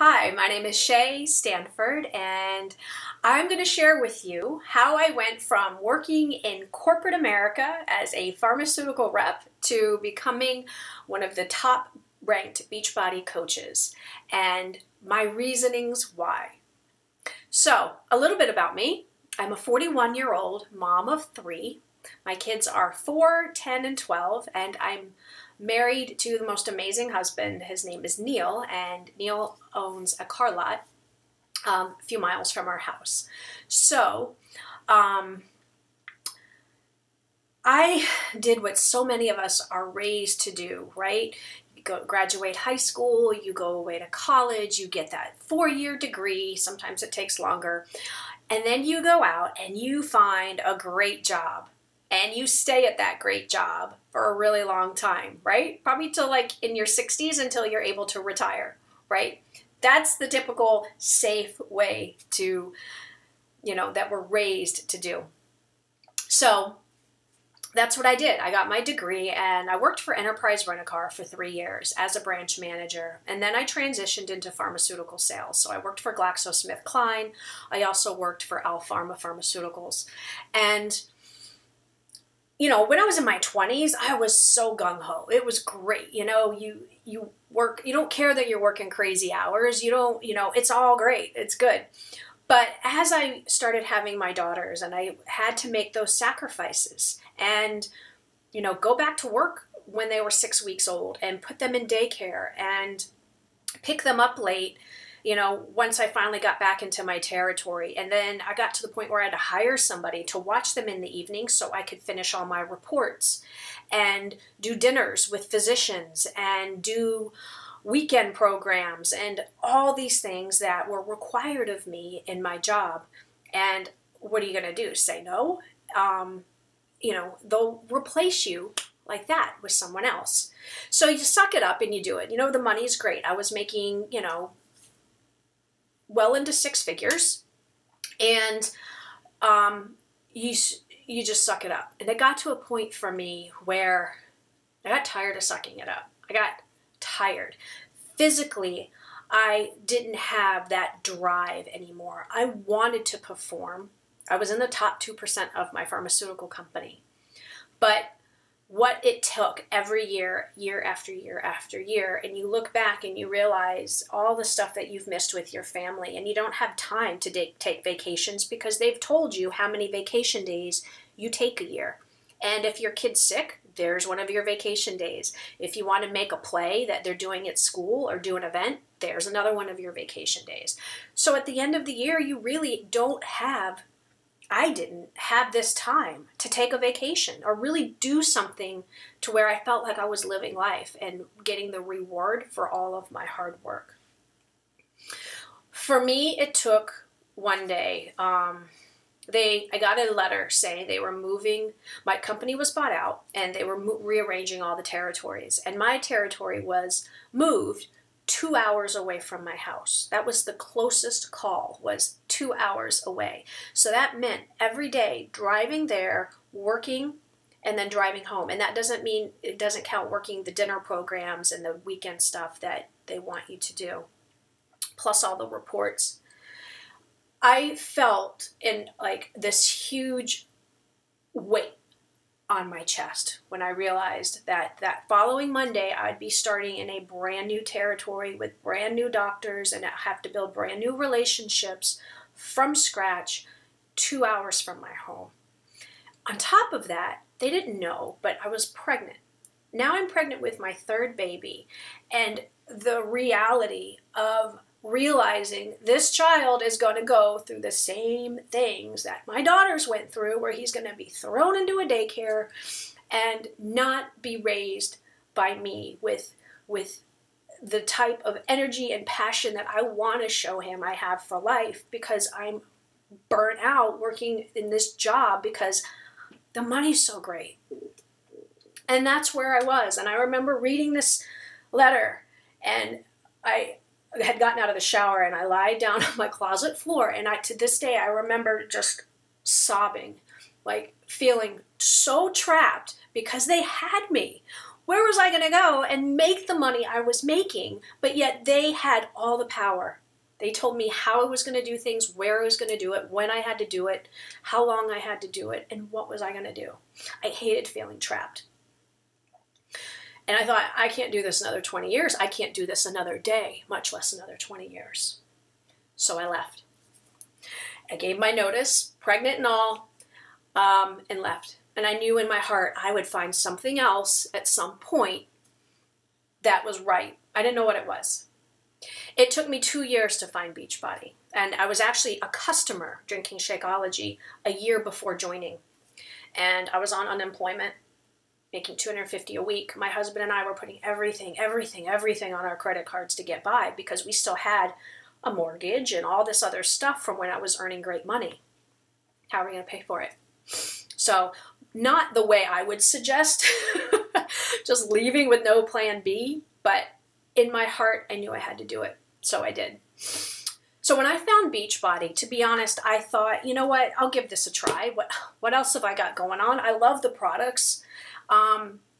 Hi, my name is Shay Stanford, and I'm going to share with you how I went from working in corporate America as a pharmaceutical rep to becoming one of the top ranked Beachbody coaches, and my reasonings why. So, a little bit about me. I'm a 41-year-old mom of 3. My kids are 4, 10, and 12, and I'm married to the most amazing husband. His name is Neil, and Neil owns a car lot a few miles from our house. So I did what so many of us are raised to do, right? You go graduate high school, you go away to college, you get that 4-year degree, sometimes it takes longer, and then you go out and you find a great job. And you stay at that great job for a really long time, right? Probably till like in your 60s until you're able to retire, right? That's the typical safe way to, that we're raised to do. So that's what I did. I got my degree and I worked for Enterprise Rent-A-Car for 3 years as a branch manager. And then I transitioned into pharmaceutical sales. So I worked for GlaxoSmithKline. I also worked for Alpharma Pharmaceuticals. And when I was in my 20s, I was so gung-ho. It was great. You work, you don't care that you're working crazy hours. It's all great. It's good. But as I started having my daughters and I had to make those sacrifices and, go back to work when they were 6 weeks old and put them in daycare and pick them up late, once I finally got back into my territory. And then I got to the point where I had to hire somebody to watch them in the evening so I could finish all my reports and do dinners with physicians and do weekend programs and all these things that were required of me in my job. And what are you going to do? Say no? They'll replace you like that with someone else. So you suck it up and you do it. The money is great. I was making, well into 6 figures, and you just suck it up. And it got to a point for me where I got tired of sucking it up. I got tired. Physically, I didn't have that drive anymore. I wanted to perform. I was in the top 2% of my pharmaceutical company. But what it took every year, year after year after year, and you look back and you realize all the stuff that you've missed with your family, and you don't have time to take vacations because they've told you how many vacation days you take a year. And if your kid's sick, there's one of your vacation days. If you want to make a play that they're doing at school or do an event, there's another one of your vacation days. So at the end of the year, you really I didn't have this time to take a vacation or really do something to where I felt like I was living life and getting the reward for all of my hard work. For me, it took one day. I got a letter saying they were moving. My company was bought out and they were rearranging all the territories. And my territory was moved 2 hours away from my house. That was the closest call, was 2 hours away. So that meant every day driving there, working, and then driving home. And that doesn't mean, it doesn't count working the dinner programs and the weekend stuff that they want you to do, plus all the reports. I felt in like this huge weight on my chest when I realized that following Monday I'd be starting in a brand new territory with brand new doctors and I have to build brand new relationships from scratch 2 hours from my home. On top of that, they didn't know, but I was pregnant. Now I'm pregnant with my 3rd baby, and the reality of realizing this child is going to go through the same things that my daughters went through, where he's going to be thrown into a daycare and not be raised by me with the type of energy and passion that I want to show him I have for life, because I'm burnt out working in this job because the money's so great. And that's where I was. And I remember reading this letter, and I had gotten out of the shower and I lied down on my closet floor, and to this day I remember just sobbing, like feeling so trapped because they had me. where was I going to go and make the money I was making? But yet they had all the power. They told me how I was going to do things, where I was going to do it, when I had to do it, how long I had to do it, and what was I going to do. I hated feeling trapped. And I thought, I can't do this another 20 years. I can't do this another day, much less another 20 years. So I left. I gave my notice, pregnant and all, and left. And I knew in my heart I would find something else at some point that was right. I didn't know what it was. It took me 2 years to find Beachbody. And I was actually a customer drinking Shakeology a year before joining. And I was on unemployment, making $250 a week. My husband and I were putting everything on our credit cards to get by because we still had a mortgage and all this other stuff from when I was earning great money. How are we going to pay for it? So not the way I would suggest, just leaving with no plan B, but in my heart, I knew I had to do it. So I did. So when I found Beachbody, to be honest, I thought, you know what, I'll give this a try. What else have I got going on? I love the products.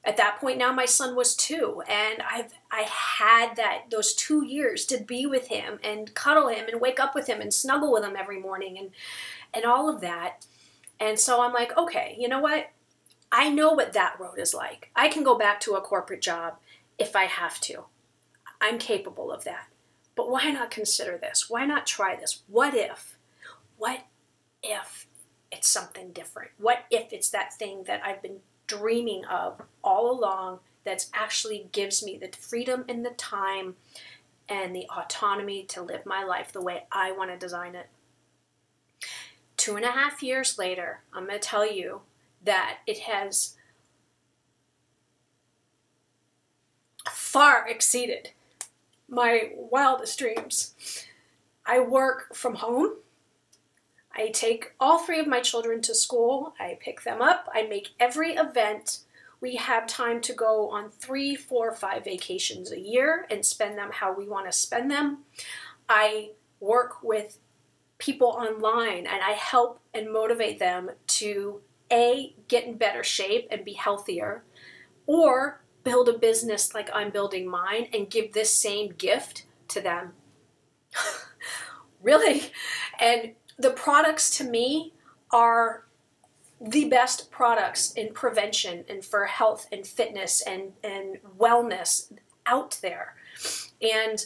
At that point now, my son was 2, and I had those 2 years to be with him and cuddle him and wake up with him and snuggle with him every morning and all of that. And so I'm like, okay, you know what? I know what that road is like. I can go back to a corporate job if I have to. I'm capable of that. But why not consider this? Why not try this? What if? What if it's something different? What if it's that thing that I've been dreaming of all along that actually gives me the freedom and the time and the autonomy to live my life the way I want to design it? 2.5 years later, I'm going to tell you that it has far exceeded my wildest dreams. I work from home. I take all 3 of my children to school. I pick them up. I make every event. We have time to go on 3, 4, 5 vacations a year and spend them how we want to spend them. I work with people online and I help and motivate them to A, get in better shape and be healthier, or build a business like I'm building mine and give this same gift to them. Really? And the products to me are the best products in prevention and for health and fitness and wellness out there. And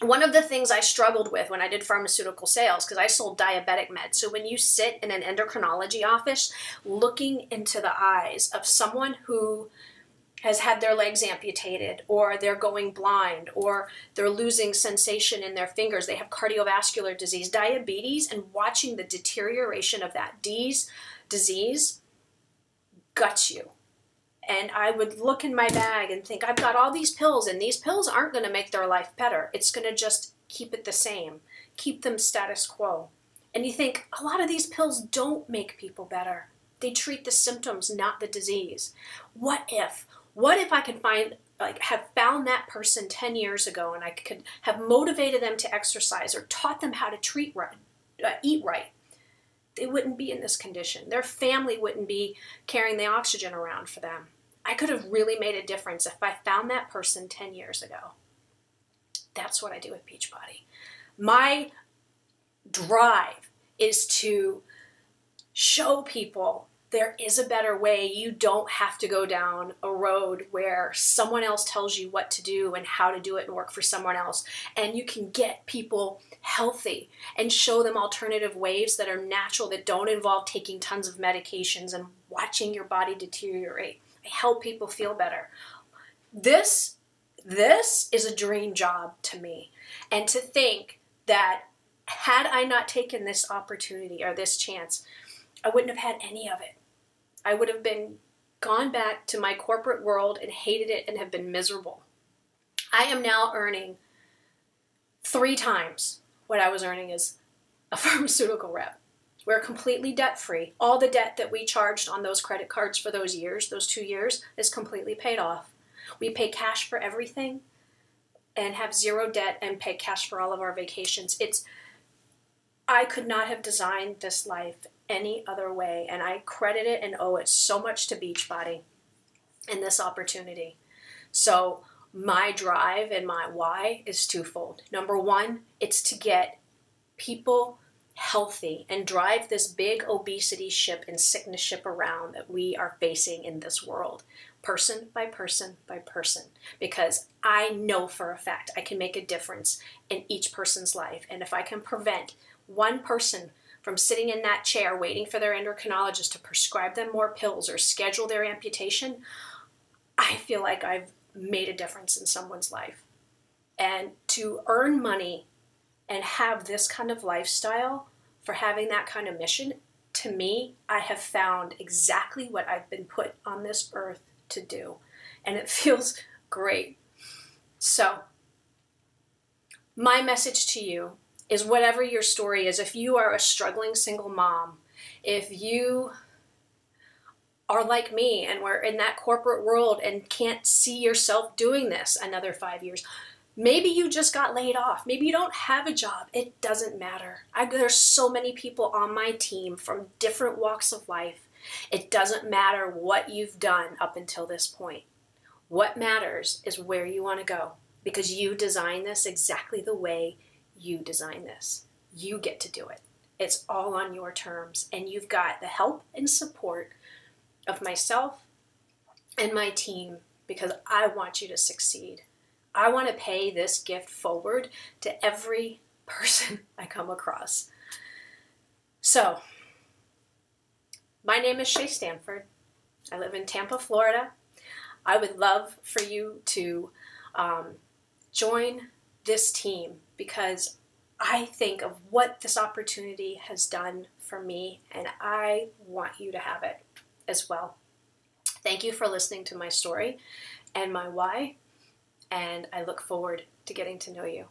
one of the things I struggled with when I did pharmaceutical sales, because I sold diabetic meds. So when you sit in an endocrinology office looking into the eyes of someone who has had their legs amputated, or they're going blind, or they're losing sensation in their fingers, they have cardiovascular disease, diabetes, and watching the deterioration of that disease guts you. And I would look in my bag and think, I've got all these pills, and these pills aren't going to make their life better. It's going to just keep it the same, keep them status quo. And you think, a lot of these pills don't make people better. They treat the symptoms, not the disease. What if I could have found that person 10 years ago and I could have motivated them to exercise or taught them how to eat right? They wouldn't be in this condition. Their family wouldn't be carrying the oxygen around for them. I could have really made a difference if I found that person 10 years ago. That's what I do with Beachbody. My drive is to show people there is a better way. You don't have to go down a road where someone else tells you what to do and how to do it and work for someone else. And you can get people healthy and show them alternative ways that are natural, that don't involve taking tons of medications and watching your body deteriorate. I help people feel better. This is a dream job to me. And to think that had I not taken this opportunity or this chance, I wouldn't have had any of it. I would have gone back to my corporate world and hated it and have been miserable. I am now earning 3 times what I was earning as a pharmaceutical rep. We're completely debt-free. All the debt that we charged on those credit cards for those 2 years, is completely paid off. We pay cash for everything and have 0 debt and pay cash for all of our vacations. I could not have designed this life any other way, and I credit it and owe it so much to Beachbody and this opportunity. So my drive and my why is twofold. Number one, it's to get people healthy and drive this big obesity ship and sickness ship around that we are facing in this world, person by person by person, because I know for a fact I can make a difference in each person's life. And if I can prevent one person from sitting in that chair waiting for their endocrinologist to prescribe them more pills or schedule their amputation, I feel like I've made a difference in someone's life. And to earn money and have this kind of lifestyle for having that kind of mission, to me, I have found exactly what I've been put on this earth to do. And it feels great. So, my message to you is, whatever your story is, if you are a struggling single mom, if you are like me and we're in that corporate world and can't see yourself doing this another 5 years, maybe you just got laid off. Maybe you don't have a job. It doesn't matter. There's so many people on my team from different walks of life. It doesn't matter what you've done up until this point. What matters is where you want to go, because you design this exactly the way you design this. You get to do it. It's all on your terms, and you've got the help and support of myself and my team, because I want you to succeed. I want to pay this gift forward to every person I come across. So, my name is Shay Stanford. I live in Tampa, Florida. I would love for you to join this team, because I think of what this opportunity has done for me, and I want you to have it as well. Thank you for listening to my story and my why, and I look forward to getting to know you.